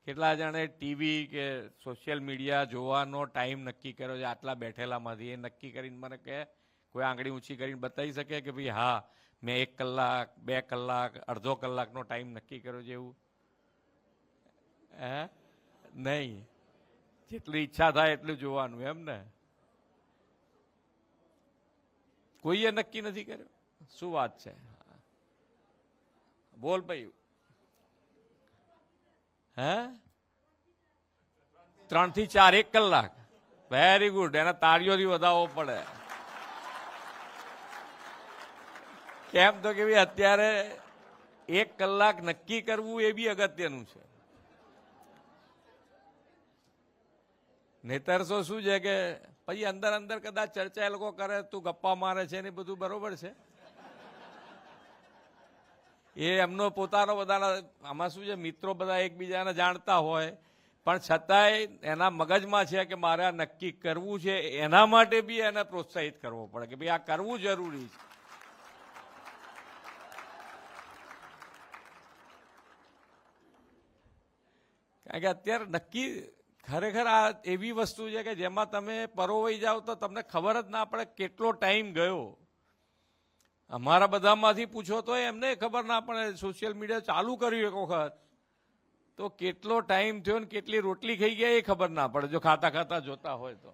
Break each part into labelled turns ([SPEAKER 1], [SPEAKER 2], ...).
[SPEAKER 1] કેટલા જણે ટીવી કે સોશિયલ મીડિયા જોવાનો ટાઈમ નક્કી કર્યો છે આટલા બેઠેલામાંથી? એ નક્કી કરીને મને કહે, કોઈ આંગળી ઊંચી કરીને બતાવી શકે કે ભાઈ હા મેં 1 કલાક 2 કલાક અડધો કલાકનો ટાઈમ નક્કી કર્યો છે એવું? હે? નહીં. જેટલી ઈચ્છા થાય એટલું જોવાનું એમ ને? કોઈએ નક્કી નથી કર્યો? શું વાત છે? બોલ ભાઈ. હે? 3 થી 4 1 કલાક. Very good. એના તાળીઓથી વધાવવો પડે. કેમ તો કે ભાઈ અત્યારે 1 કલાક નક્કી કરવું એ બી અગત્યનું છે. નહીતર તો શું છે કે પછી અંદર અંદર કદાચ ચર્ચા એ લોકો કરે, તું ગપ્પા મારે છે ને બધું બરોબર છે. એ એમનો પોતાનો બધાના આમાં શું છે, મિત્રો બધા એકબીજાને જાણતા હોય પણ છતાંય એના મગજમાં છે કે મારે આ નક્કી કરવું છે, એના માટે બી એને પ્રોત્સાહિત કરવો પડે કે ભાઈ આ કરવું જરૂરી છે. કારણ કે અત્યારે નક્કી ખરેખર આ એવી વસ્તુ છે કે જેમાં તમે પરોવાઈ જાઓ તો તમને ખબર જ ના પડે કેટલો ટાઈમ ગયો. અમારા બધામાંથી પૂછો તો એમને ખબર ના પડે. સોશિયલ મીડિયા ચાલુ કર્યું એક વખત તો કેટલો ટાઈમ થયો ને કેટલી રોટલી ખાઈ ગયા એ ખબર ના પડે જો ખાતા ખાતા જોતા હોય તો.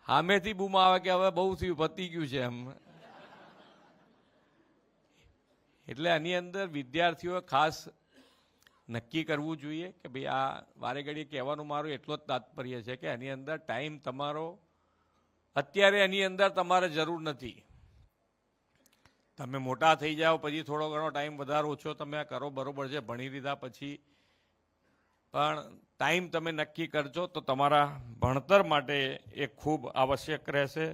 [SPEAKER 1] સામેથી બૂમ આવે કે હવે બહુ થયું, પતી ગયું છે એમ. એટલે આની અંદર વિદ્યાર્થીઓ ખાસ નક્કી કરવું જોઈએ કે ભાઈ આ વારે ઘડીએ કહેવાનું મારું એટલો જ તાત્પર્ય છે કે એની અંદર ટાઈમ તમારો અત્યારે એની અંદર તમારે જરૂર નથી. તમે મોટા થઈ જાઓ પછી થોડો ઘણો ટાઈમ વધારે ઓછો તમે કરો બરોબર છે, ભણી લીધા પછી, પણ ટાઈમ તમે નક્કી કરજો તો તમારા ભણતર માટે એ ખૂબ આવશ્યક રહેશે.